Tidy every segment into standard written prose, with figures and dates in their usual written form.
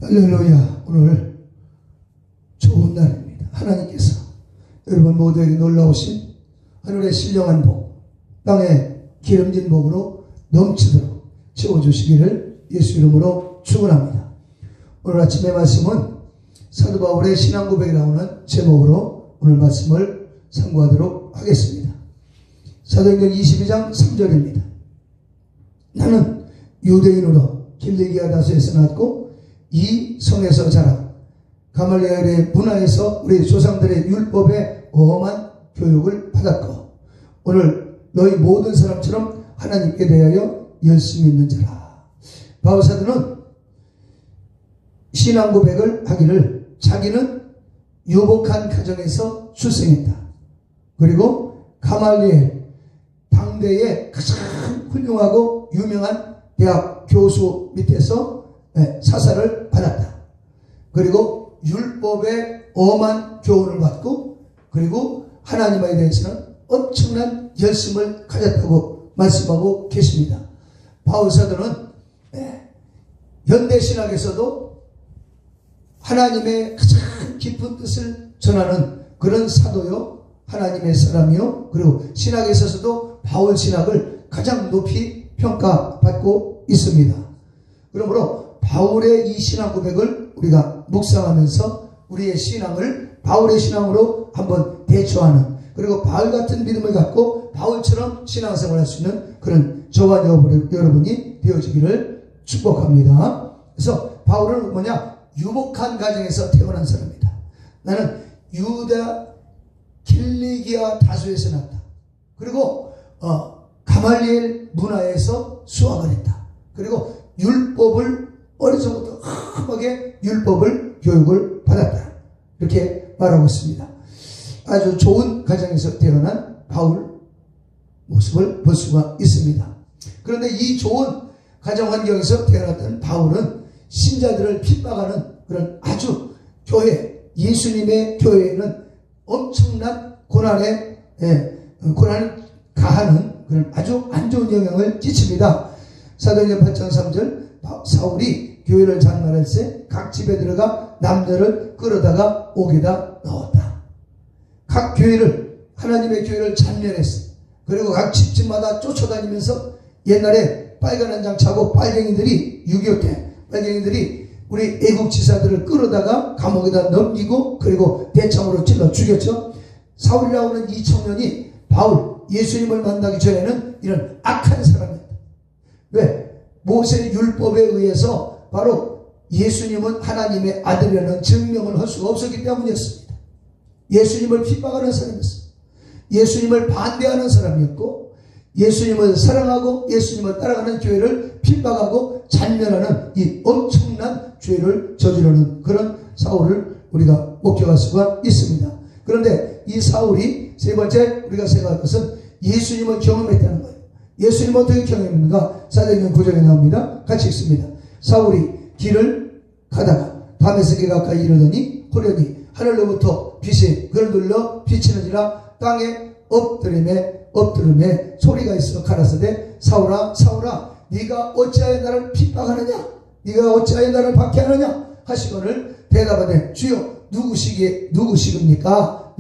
할렐루야. 오늘 좋은 날입니다. 하나님께서 여러분 모두에게 놀라우신 하늘의 신령한 복, 땅의 기름진 복으로 넘치도록 채워주시기를 예수 이름으로 축원합니다. 오늘 아침의 말씀은 사도 바울의 신앙고백에 나오는 제목으로 오늘 말씀을 상고하도록 하겠습니다. 사도행전 22장 3절입니다. 나는 유대인으로 길리기아 다소에서 났고 이 성에서 자라 가말리엘의 문화에서 우리 조상들의 율법에 엄한 교육을 받았고 오늘 너희 모든 사람처럼 하나님께 대하여 열심히 있는 자라. 바울 사도는 신앙 고백을 하기를 자기는 유복한 가정에서 출생했다. 그리고 가말리엘 당대의 가장 훌륭하고 유명한 대학 교수 밑에서 사사를 받았다. 그리고 율법에 엄한 교훈을 받고 그리고 하나님에 대해서는 엄청난 열심을 가졌다고 말씀하고 계십니다. 바울 사도는 현대신학에서도 하나님의 가장 깊은 뜻을 전하는 그런 사도요, 하나님의 사람이요, 그리고 신학에 있어서도 바울 신학을 가장 높이 평가받고 있습니다. 그러므로 바울의 이 신앙 고백을 우리가 묵상하면서 우리의 신앙을 바울의 신앙으로 한번 대처하는, 그리고 바울 같은 믿음을 갖고 바울처럼 신앙생활을 할 수 있는 그런 저와 여러분이 되어지기를 축복합니다. 그래서 바울은 뭐냐? 유복한 가정에서 태어난 사람이다. 나는 유다 길리기아 다소에서 났다. 그리고 가말리엘 문화에서 수학을 했다. 그리고 율법을 어려서부터 험하게 율법을 교육을 받았다. 이렇게 말하고 있습니다. 아주 좋은 가정에서 태어난 바울 모습을 볼 수가 있습니다. 그런데 이 좋은 가정 환경에서 태어났던 바울은 신자들을 핍박하는 그런 아주 교회, 예수님의 교회에는 엄청난 고난을 가하는 그런 아주 안 좋은 영향을 끼칩니다. 사도행전 8장 3절 사울이 교회를 장만할 때 각 집에 들어가 남자를 끌어다가 옥에다 넣었다. 각 교회를, 하나님의 교회를 잔멸했어. 그리고 각 집집마다 쫓아다니면서 옛날에 빨간 한 장 차고 빨갱이들이 6.25 때 빨갱이들이 우리 애국 지사들을 끌어다가 감옥에다 넘기고 그리고 대창으로 찔러 죽였죠. 사울이라고 하는 이 청년이 바울 예수님을 만나기 전에는 이런 악한 사람이었다. 왜? 모세의 율법에 의해서 바로 예수님은 하나님의 아들이라는 증명을 할 수가 없었기 때문이었습니다. 예수님을 핍박하는 사람이었습니다. 예수님을 반대하는 사람이었고 예수님을 사랑하고 예수님을 따라가는 교회를 핍박하고 잔멸하는 이 엄청난 죄를 저지르는 그런 사울을 우리가 목격할 수가 있습니다. 그런데 이 사울이 세 번째 우리가 생각할 것은 예수님을 경험했다는 거예요. 예수님을 어떻게 경험했는가? 사도행전 9장에 나옵니다. 같이 읽습니다. 사울이 길을 가다가 다메섹에 가까이 이르더니 호련히 하늘로부터 빛이 그를 눌러 비치는지라 땅에 엎드림에 소리가 있어 가라사대 사울아 사울아 네가 어찌하여 나를 핍박하느냐? 네가 어찌하여 나를 박해하느냐? 하시거늘 대답하되 주여 누구십니까?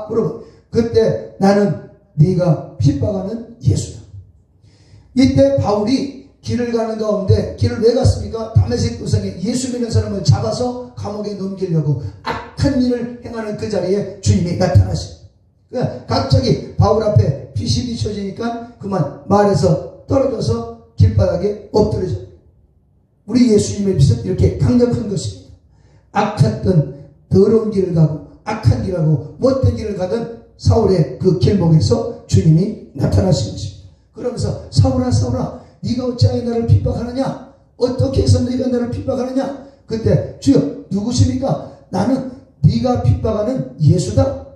물어보. 그때 나는 네가 핍박하는 예수다. 이때 바울이 길을 가는 가운데 길을 왜 갔습니까? 다메섹 도상에 예수 믿는 사람을 잡아서 감옥에 넘기려고 악한 일을 행하는 그 자리에 주님이 나타나십니다. 그러니까 갑자기 바울 앞에 빛이 비춰지니까 그만 말에서 떨어져서 길바닥에 엎드려져. 우리 예수님의 빛은 이렇게 강력한 것입니다. 악했던 더러운 길을 가고 악한 길을 가고 못된 길을 가던 사울의 그 길목에서 주님이 나타나신 것입니다. 그러면서 사울아 네가 어찌하여 나를 핍박하느냐? 어떻게 해서 네가 나를 핍박하느냐? 그때 주여 누구십니까? 나는 네가 핍박하는 예수다.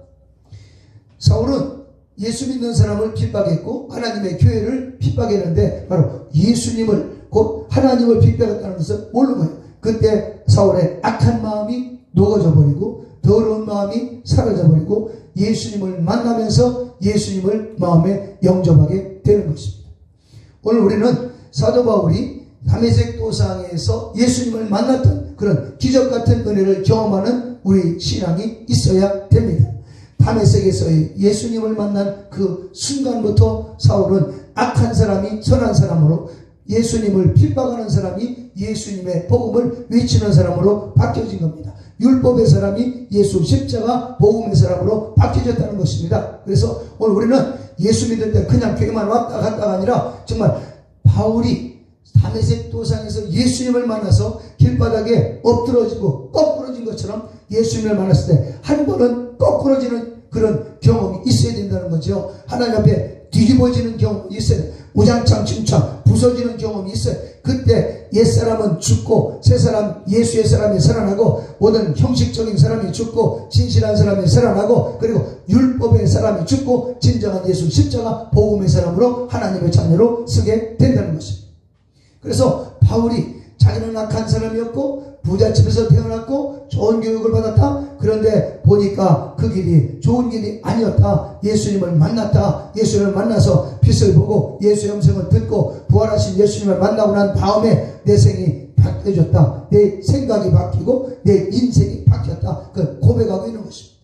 사울은 예수 믿는 사람을 핍박했고 하나님의 교회를 핍박했는데 바로 예수님을 곧 하나님을 핍박했다는 것을 모르는 거예요. 그때 사울의 악한 마음이 녹아져 버리고 더러운 마음이 사라져 버리고 예수님을 만나면서 예수님을 마음에 영접하게 되는 것입니다. 오늘 우리는 사도 바울이 다메섹 도상에서 예수님을 만났던 그런 기적 같은 은혜를 경험하는 우리 신앙이 있어야 됩니다. 다메섹에서의 예수님을 만난 그 순간부터 사울은 악한 사람이 선한 사람으로, 예수님을 핍박하는 사람이 예수님의 복음을 외치는 사람으로 바뀌어진 겁니다. 율법의 사람이 예수 십자가 복음의 사람으로 바뀌어졌다는 것입니다. 그래서 오늘 우리는 예수 믿을 때 그냥 교회만 왔다 갔다가 아니라 정말 바울이 다메섹 도상에서 예수님을 만나서 길바닥에 엎드러지고 거꾸러진 것처럼 예수님을 만났을 때 한 번은 거꾸러지는 그런 경험이 있어야 된다는 거죠. 하나님 앞에 뒤집어지는 경험이 있어야 돼요. 우장창 침창 부서지는 경험이 있어요. 그때 옛사람은 죽고 새사람 예수의 사람이 살아나고, 모든 형식적인 사람이 죽고 진실한 사람이 살아나고, 그리고 율법의 사람이 죽고 진정한 예수 십자가 복음의 사람으로 하나님의 자녀로 쓰게 된다는 것입니다. 그래서 바울이 자기는 악한 사람이었고 부잣집에서 태어났고 좋은 교육을 받았다. 그런데 보니까 그 길이 좋은 길이 아니었다. 예수님을 만났다. 예수님을 만나서 빛을 보고 예수의 음성을 듣고 부활하신 예수님을 만나고 난 다음에 내 생이 바뀌어졌다. 내 생각이 바뀌고 내 인생이 바뀌었다. 그 고백하고 있는 것입니다.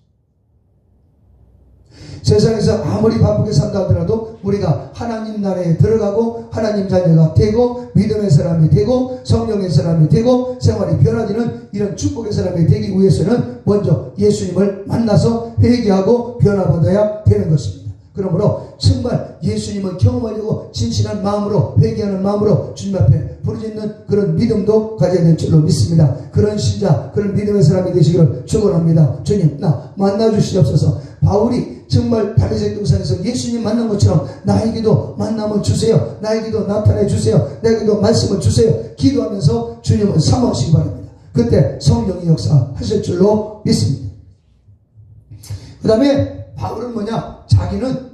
세상에서 아무리 바쁘게 산다 하더라도 우리가 하나님 나라에 들어가고 하나님 자녀가 되고 믿음의 사람이 되고 성령의 사람이 되고 생활이 변화되는 이런 축복의 사람이 되기 위해서는 먼저 예수님을 만나서 회개하고 변화받아야 되는 것입니다. 그러므로 정말 예수님을 경험하려고 진실한 마음으로 회개하는 마음으로 주님 앞에 부르짖는 그런 믿음도 가져야 될 줄로 믿습니다. 그런 신자, 그런 믿음의 사람이 되시기를 축원합니다. 주님, 나 만나주시옵소서. 바울이 정말 다메섹 동산에서 예수님 만난 것처럼 나에게도 만남을 주세요. 나에게도 나타내 주세요. 나에게도 말씀을 주세요. 기도하면서 주님을 사모하시기 바랍니다. 그때 성령의 역사하실 줄로 믿습니다. 그 다음에 바울은 뭐냐? 자기는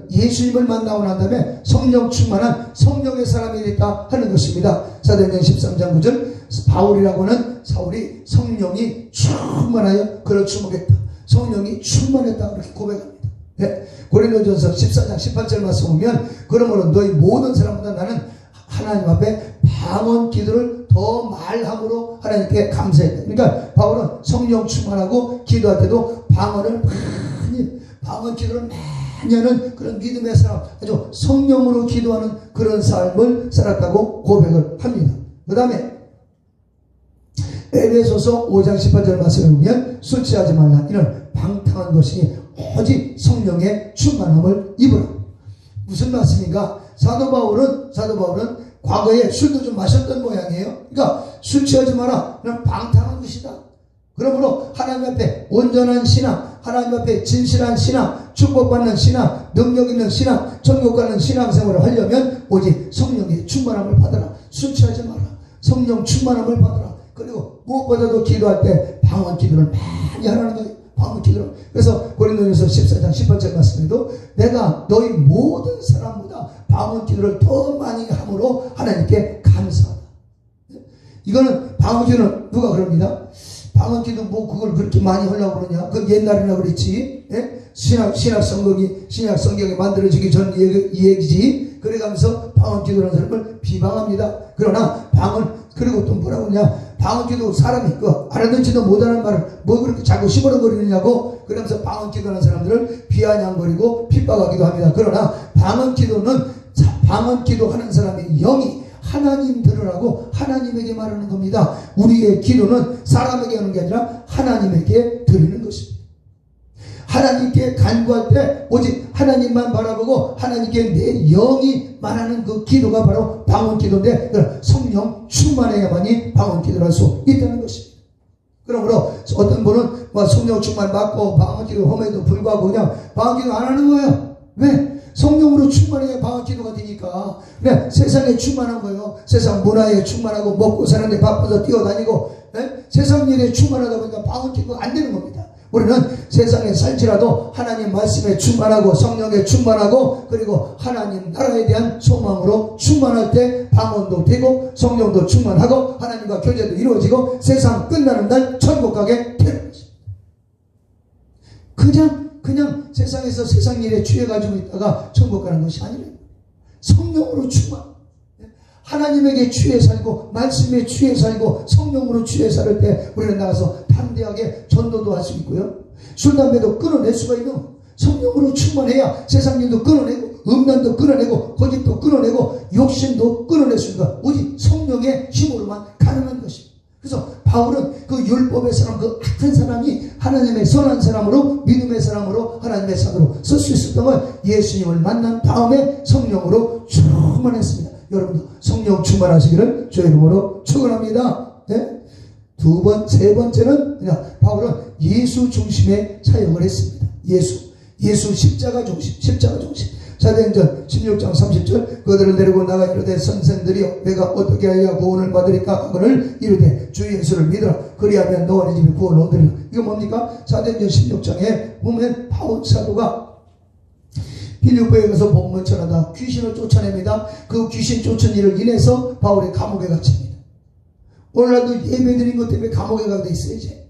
예수님을 만나고 난 다음에 성령 충만한 성령의 사람이 됐다 하는 것입니다. 사도행전 13장 9절, 바울이라고 하는 사울이 성령이 충만하여 그를 주목했다. 성령이 충만했다 그렇게 고백합니다. 네. 고린도전서 14장 18절 말씀 보면, 그러므로 너희 모든 사람보다 나는 하나님 앞에 방언 기도를 더 말함으로 하나님께 감사했다. 그러니까 바울은 성령 충만하고 기도할 때도 방언 기도를 많이 하는 그런 믿음의 사람, 아주 성령으로 기도하는 그런 삶을 살았다고 고백을 합니다. 그 다음에 에베소서 5장 18절 말씀을 보면, 술 취하지 말라. 이는 방탕한 것이니 오직 성령의 충만함을 입으라. 무슨 말씀인가? 사도 바울은 과거에 술도 좀 마셨던 모양이에요. 그러니까 술 취하지 마라. 이는 방탕한 것이다. 그러므로 하나님 앞에 온전한 신앙, 하나님 앞에 진실한 신앙, 축복받는 신앙, 능력 있는 신앙, 천국 가는 신앙생활을 하려면 오직 성령의 충만함을 받아라. 술 취하지 마라. 성령 충만함을 받아라. 그리고 무엇보다도 기도할 때 방언 기도를 많이 하라는 거예요. 방언 기도를. 그래서 고린도전서 14장 18절 말씀에도 내가 너희 모든 사람보다 방언 기도를 더 많이 함으로 하나님께 감사하다. 이거는 방언 기도는 누가 그럽니다. 방언 기도 뭐 그걸 그렇게 많이 하려고 그러냐? 그 옛날이나 그랬지. 예? 신약 성경이 만들어지기 전 얘기지. 그래가면서 방언 기도라는 사람을 비방합니다. 그러나 그리고 또 뭐라고 하냐? 방언 기도 사람이 알아듣지도 못하는 말을 뭐 그렇게 자꾸 시끄러거리느냐고, 그러면서 방언 기도하는 사람들을 비아냥거리고 핍박하기도 합니다. 그러나 방언 기도하는 사람의 영이 하나님 들으라고 하나님에게 말하는 겁니다. 우리의 기도는 사람에게 하는 게 아니라 하나님에게 드리는 것입니다. 하나님께 간구할 때 오직 하나님만 바라보고 하나님께 내 영이 말하는 그 기도가 바로 방언 기도인데, 성령 충만해야만이 방언 기도를 할 수 있다는 것입니다. 그러므로 어떤 분은 성령 충만 받고 방언 기도 험에도 불구하고 그냥 방언 기도 안 하는 거예요. 왜? 성령으로 충만해야 방언 기도가 되니까. 그냥 세상에 충만한 거예요. 세상 문화에 충만하고 먹고 사는데 바빠서 뛰어다니고, 세상 일에 충만하다 보니까 방언 기도가 안 되는 겁니다. 우리는 세상에 살지라도 하나님 말씀에 충만하고 성령에 충만하고 그리고 하나님 나라에 대한 소망으로 충만할 때 방언도 되고 성령도 충만하고 하나님과 교제도 이루어지고 세상 끝나는 날 천국 가게 되는 것입니다. 그냥 세상에서 세상 일에 취해가지고 있다가 천국 가는 것이 아니라 성령으로 충만, 하나님에게 취해 살고 말씀에 취해 살고 성령으로 취해 살 때 우리는 나가서 담대하게 전도도 할 수 있고요. 술, 담배도 끊어낼 수가 있는 성령으로 충만해야 세상 일도 끊어내고 음란도 끊어내고 거짓도 끊어내고 욕심도 끊어낼 수 있는 것. 오직 성령의 힘으로만 가능한 것입니다. 그래서 바울은 그 율법의 사람, 그 악한 사람이 하나님의 선한 사람으로 믿음의 사람으로 하나님의 사도로 쓸 수 있었던 걸 예수님을 만난 다음에 성령으로 충만했습니다. 여러분도 성령 충만하시기를 주의 이름으로 축원합니다. 네? 세 번째는 그냥 바울은 예수 중심의 사역을 했습니다. 예수 십자가 중심. 사도행전 16장 30절 그들을 데리고 나가 이르되 선생들이여 내가 어떻게 하여야 구원을 받으리까 하거늘 이르되 주 예수를 믿으라 그리하면 너와 네 집이 구원을 얻으리라. 이거 뭡니까? 사도행전 16장에 보면 바울 사도가 빌립보에 가서 복음을 전하다 귀신을 쫓아냅니다. 그 귀신 쫓은 일을 인해서 바울이 감옥에 갇힙니다. 오늘날도 예배드린 것 때문에 감옥에 가게 있어요. 이제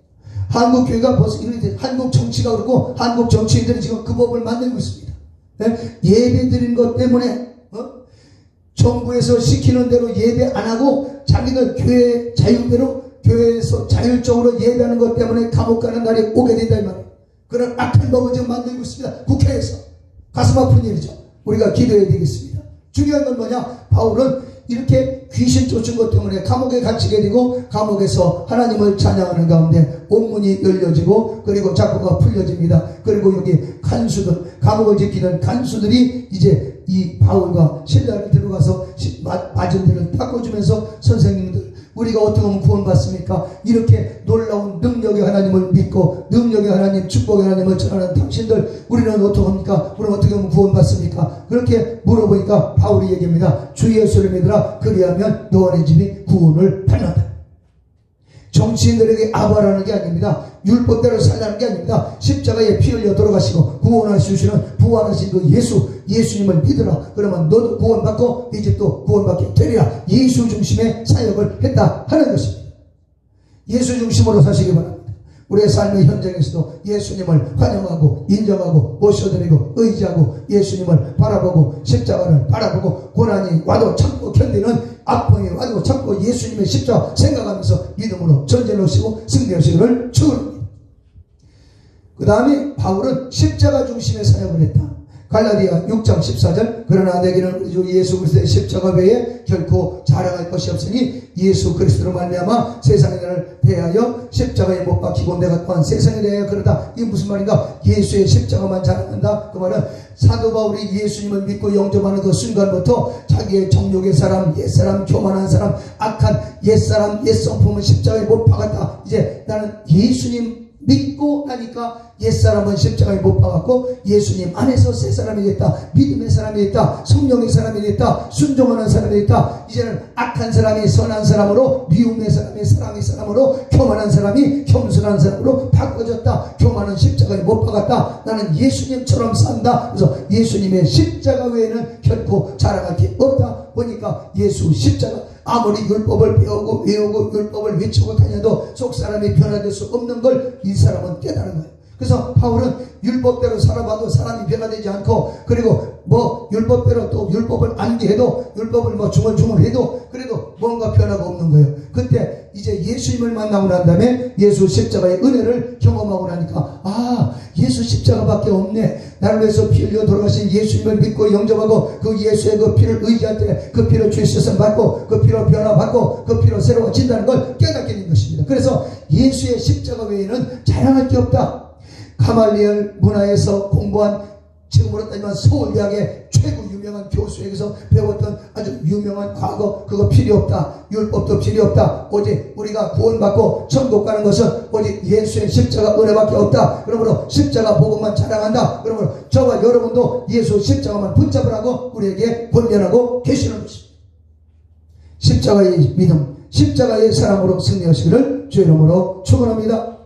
한국 교회가 벌써 이렇게 한국 정치가 그렇고 한국 정치인들이 지금 그 법을 만들고 있습니다. 예배 드린 것 때문에 정부에서 시키는 대로 예배 안 하고 자기들 교회 자율대로 교회에서 자율적으로 예배하는 것 때문에 감옥 가는 날이 오게 된다 이 말이에요. 그런 악한 법을 지금 만들고 있습니다. 국회에서. 가슴 아픈 일이죠. 우리가 기도해야 되겠습니다. 중요한 건 뭐냐? 바울은 이렇게 귀신 쫓은 것 때문에 감옥에 갇히게 되고 감옥에서 하나님을 찬양하는 가운데 옥문이 열려지고 그리고 잡고가 풀려집니다. 그리고 여기 간수들, 감옥을 지키는 간수들이 이제 이 바울과 신라를 들어가서 맞은 데를 닦아주면서 선생님들 우리가 어떻게 하면 구원받습니까? 이렇게 놀라운 능력의 하나님을 믿고 능력의 하나님, 축복의 하나님을 전하는 당신들 우리는 어떻게 합니까? 우리는 어떻게 하면 구원받습니까? 그렇게 물어보니까 바울이 얘기합니다. 주 예수를 믿으라 그리하면 너와 네 집이 구원을 받는다. 정치인들에게 아바라는 게 아닙니다. 율법대로 살라는 게 아닙니다. 십자가에 피 흘려 돌아가시고 구원하시는 부활하신 그 예수님을 믿으라. 그러면 너도 구원받고 네 집도 구원받게 되리라. 예수 중심의 사역을 했다 하는 것입니다. 예수 중심으로 사시기 바랍니다. 우리의 삶의 현장에서도 예수님을 환영하고 인정하고 모셔드리고 의지하고 예수님을 바라보고 십자가를 바라보고 고난이 와도 참고 견디는 아픔이 와도 참고 예수님의 십자가 생각하면서 믿음으로 전진하시고 승리하시기를 축원합니다. 그 다음에 바울은 십자가 중심의 사역을 했다. 갈라디아 6장 14절 그러나 내게는 우리 주 예수 그리스도의 십자가 외에 결코 자랑할 것이 없으니 예수 그리스도로 말미암아 세상에 나를 대하여 십자가에 못 박히고 내가 또한 세상에 대하여 그러다. 이게 무슨 말인가? 예수의 십자가만 자랑한다. 그 말은 사도 바울이 예수님을 믿고 영접하는 그 순간부터 자기의 정욕의 사람, 옛사람, 교만한 사람, 악한 옛사람, 옛성품은 십자가에 못 박았다. 이제 나는 예수님 믿고 나니까 옛사람은 십자가에 못 박았고 예수님 안에서 새 사람이 됐다. 믿음의 사람이 됐다. 성령의 사람이 됐다. 순종하는 사람이 됐다. 이제는 악한 사람이 선한 사람으로, 미움의 사람이 사랑의 사람으로, 교만한 사람이 겸손한 사람으로 바꿔졌다. 교만은 십자가에 못 박았다. 나는 예수님처럼 산다. 그래서 예수님의 십자가 외에는 결코 자랑할 게 없다. 보니까 예수 십자가, 아무리 율법을 배우고 외우고 율법을 외치고 다녀도 속사람이 변화될 수 없는 걸 이 사람은 깨달은 거예요. 그래서 바울은 율법대로 살아봐도 사람이 변화되지 않고, 그리고 율법대로 또 율법을 안기해도 율법을 중얼중얼해도 그래도 뭔가 변화가 없는 거예요. 그때 이제 예수님을 만나고 난 다음에 예수 십자가의 은혜를 경험하고 나니까 예수 십자가밖에 없네. 나를 위해서 피 흘려 돌아가신 예수님을 믿고 영접하고 그 예수의 그 피를 의지할 때 그 피로 죄 씻음 받고 그 피로 변화받고 그 피로 새로워진다는 걸 깨닫게 된 것입니다. 그래서 예수의 십자가 외에는 자랑할 게 없다. 가말리엘 문화에서 공부한, 지금으로 따지면 서울대학의 최고 유명한 교수에게서 배웠던 아주 유명한 과거, 그거 필요 없다. 율법도 필요 없다. 오직 우리가 구원받고 천국 가는 것은 오직 예수의 십자가 은혜밖에 없다. 그러므로 십자가 복음만 자랑한다. 그러므로 저와 여러분도 예수 십자가만 붙잡으라고 우리에게 권면하고 계시는 것입니다. 십자가의 믿음, 십자가의 사랑으로 승리하시기를 주의 이름으로 축원합니다.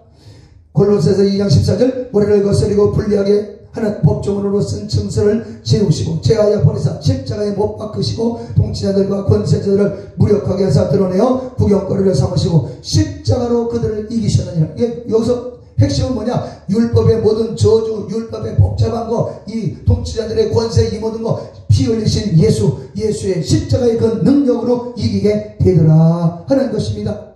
골로새서 2장 14절 우리를 거스리고 불리하게 하는 법조문으로 쓴 증서를 세우시고 제하여 버리사 십자가에 못 박으시고 통치자들과 권세자들을 무력하게 하사 드러내어 구경거리를 삼으시고 십자가로 그들을 이기셨느니라. 이게 여기서 핵심은 뭐냐? 율법의 모든 저주, 율법의 복잡한 거, 이 통치자들의 권세, 이 모든 거 피 흘리신 예수의 십자가의 그 능력으로 이기게 되더라 하는 것입니다.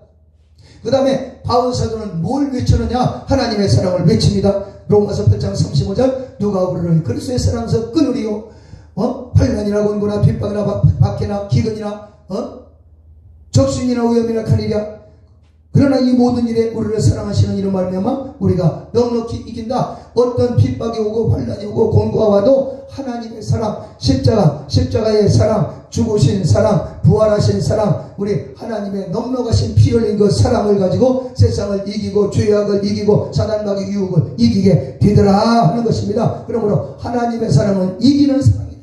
그 다음에 바울 사도는 뭘 외치느냐? 하나님의 사랑을 외칩니다. 로마서 8장 35절 누가 우리를 그리스도의 사랑에서 끊으리요? 환난이나 곤고나 핍박이나 박해나 기근이나 적신이나 위험이나 칼이랴. 그러나 이 모든 일에 우리를 사랑하시는 이로 말미암아 우리가 넉넉히 이긴다. 어떤 핍박이 오고 환난이 오고 곤고가 와도 하나님의 사랑, 십자가의 사랑, 죽으신 사랑, 부활하신 사랑, 우리 하나님의 넉넉하신 피 흘린 그 사랑을 가지고 세상을 이기고 죄악을 이기고 사단마귀 유혹을 이기게 되더라 하는 것입니다. 그러므로 하나님의 사랑은 이기는 사랑이다.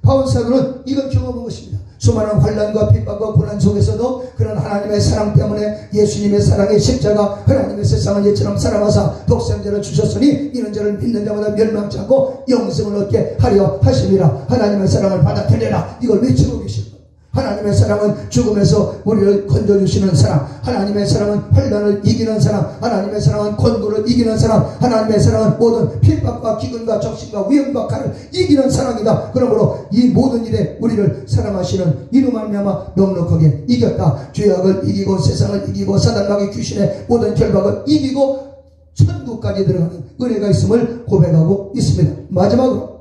바울 사도는 이걸 경험한 것입니다. 수많은 환난과 핍박과 고난 속에서도 그런 하나님의 사랑 때문에 예수님의 사랑의 십자가, 하나님의 세상을 이처럼 사랑하사 독생자를 주셨으니 이는 저를 믿는 자마다 멸망치 않고 영생을 얻게 하려 하심이라. 하나님의 사랑을 받아들여라, 이걸 외치고 계십니다. 하나님의 사랑은 죽음에서 우리를 건져주시는 사랑, 하나님의 사랑은 환난을 이기는 사랑, 하나님의 사랑은 곤고를 이기는 사랑, 하나님의 사랑은 모든 핍박과 기근과 적신과 위험과 칼을 이기는 사랑이다. 그러므로 이 모든 일에 우리를 사랑하시는 이로 말미암아 넉넉하게 이겼다. 죄악을 이기고 세상을 이기고 사단마귀 귀신의 모든 결박을 이기고 천국까지 들어가는 은혜가 있음을 고백하고 있습니다. 마지막으로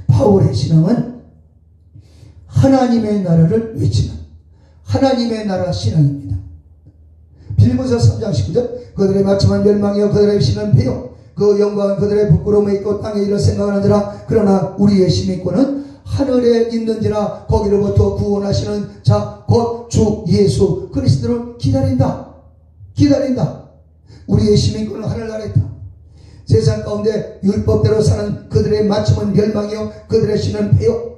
바울의 신앙은 하나님의 나라를 외치는 하나님의 나라 신앙입니다. 빌립보서 3장 19절 그들의 마침은 멸망이요 그들의 신은 배요 그 영광은 그들의 부끄러움에 있고 땅에 이를 생각하는지라. 그러나 우리의 시민권은 하늘에 있는지라. 거기로부터 구원하시는 자 곧 주 예수 그리스도를 기다린다. 우리의 시민권은 하늘나라에 있다. 세상 가운데 율법대로 사는 그들의 마침은 멸망이요 그들의 신은 배요.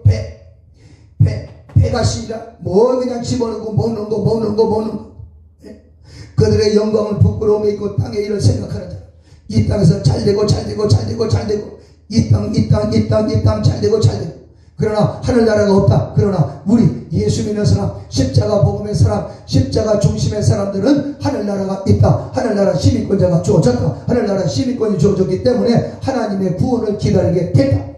배가 시라 뭐 그냥 집어넣고 먹는 거 그들의 영광은 부끄러움에 있고 땅의 일을 생각하는 자. 이 땅에서 잘되고 이 땅 잘되고 그러나 하늘나라가 없다. 그러나 우리 예수 믿는 사람, 십자가 복음의 사람, 십자가 중심의 사람들은 하늘나라가 있다. 하늘나라 시민권자가 주어졌다. 하늘나라 시민권이 주어졌기 때문에 하나님의 구원을 기다리게 된다.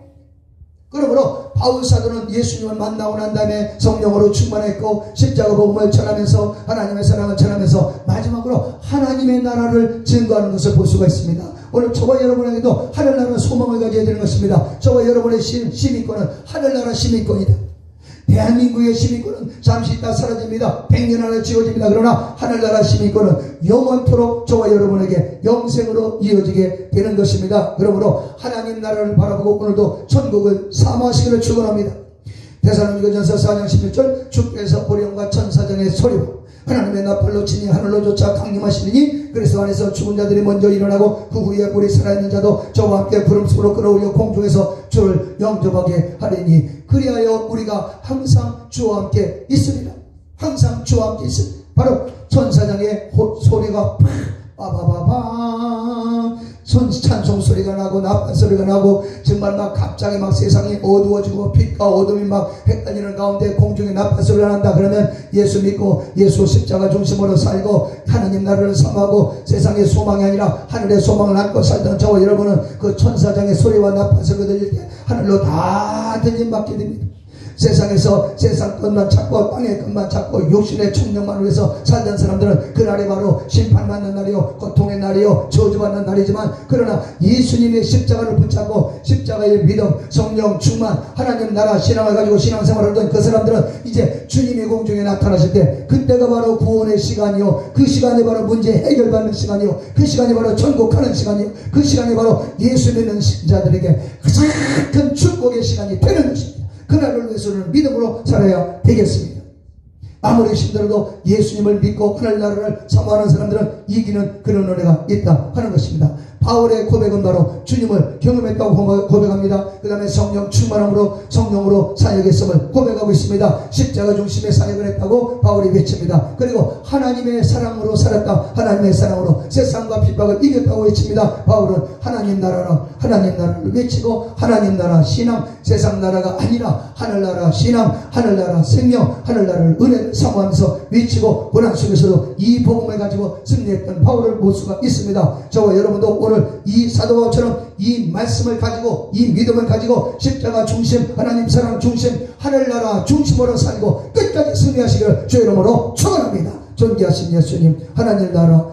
그러므로 바울 사도는 예수님을 만나고 난 다음에 성령으로 충만했고 십자가 복음을 전하면서 하나님의 사랑을 전하면서 마지막으로 하나님의 나라를 증거하는 것을 볼 수가 있습니다. 오늘 저와 여러분에게도 하늘나라 소망을 가져야 되는 것입니다. 저와 여러분의 시민권은 하늘나라 시민권이다. 대한민국의 시민권은 잠시 있다 사라집니다. 100년 안에 지워집니다. 그러나 하늘나라 시민권은 영원토록 저와 여러분에게 영생으로 이어지게 되는 것입니다. 그러므로 하나님 나라를 바라보고 오늘도 천국을 사모하시기를 축원합니다. 데살로니가전서 4장 16절 주께서 보령과 천사장의 소리로 하나님의 나팔로 치니 하늘로 쫓아 강림하시리니 그리스도 안에서 죽은 자들이 먼저 일어나고 그 후에 우리 살아있는 자도 저와 함께 구름속으로 끌어올려 공중에서 주를 영접하게 하리니 그리하여 우리가 항상 주와 함께 있으리라. 항상 주와 함께 있으리라. 바로 천사장의 소리가 빠바바바 찬송 소리가 나고 나팔 소리가 나고 정말 막 갑자기 막 세상이 어두워지고 빛과 어둠이 막 헷갈리는 가운데 공중에 나팔 소리가 난다. 그러면 예수 믿고 예수 십자가 중심으로 살고 하나님 나라를 삼하고 세상의 소망이 아니라 하늘의 소망을 안고 살던 저와 여러분은 그 천사장의 소리와 나팔 소리가 들릴 때 하늘로 다 들림받게 됩니다. 세상에서 세상 것만 찾고 땅의 것만 찾고 육신의 청력만 위해서 살던 사람들은 그날이 바로 심판받는 날이요 고통의 날이요 저주받는 날이지만 그러나 예수님의 십자가를 붙잡고 십자가의 믿음 성령 충만 하나님 나라 신앙을 가지고 신앙생활을 하던 그 사람들은 이제 주님의 공중에 나타나실 때 그때가 바로 구원의 시간이요 그 시간이 바로 문제 해결받는 시간이요 그 시간이 바로 천국 가는 시간이요 그 시간이 바로 예수 믿는 신자들에게 가장 큰 축복의 시간이 되는 것입니다. 그날을 위해서는 믿음으로 살아야 되겠습니다. 아무리 힘들어도 예수님을 믿고 하늘나라를 사모하는 사람들은 이기는 그런 은혜가 있다 하는 것입니다. 바울의 고백은 바로 주님을 경험했다고 고백합니다. 그 다음에 성령 충만함으로 성령으로 사역했음을 고백하고 있습니다. 십자가 중심의 사역을 했다고 바울이 외칩니다. 그리고 하나님의 사랑으로 살았다. 하나님의 사랑으로 세상과 핍박을 이겼다고 외칩니다. 바울은 하나님 나라를 외치고 하나님 나라 신앙 세상 나라가 아니라 하늘나라 신앙 하늘나라 생명 하늘나라를 은혜를 사모하면서 외치고 고난 속에서도 이 복음을 가지고 승리했던 바울을 볼 수가 있습니다. 저와 여러분도 오늘 이 사도 바울처럼 이 말씀을 가지고 이 믿음을 가지고 십자가 중심, 하나님 사랑 중심, 하늘나라 중심으로 살고 끝까지 승리하시기를 주의 이름으로 축원합니다. 존귀하신 예수님, 하나님 나라,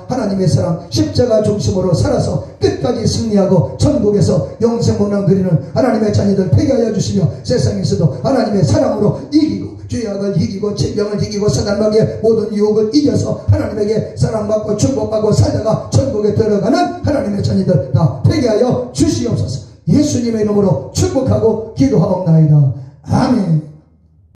하나님의 사랑, 십자가 중심으로 살아서 끝까지 승리하고 천국에서 영생 문명 드리는 하나님의 자녀들 되게 하여 주시며 세상에서도 하나님의 사랑으로 이기고 죄악을 이기고 질병을 이기고 사단마귀의 모든 유혹을 이겨서 하나님에게 사랑받고 축복받고 살다가 천국에 들어가는 하나님의 자녀들 다 되게 하여 주시옵소서. 예수님의 이름으로 축복하고 기도하옵나이다. 아멘.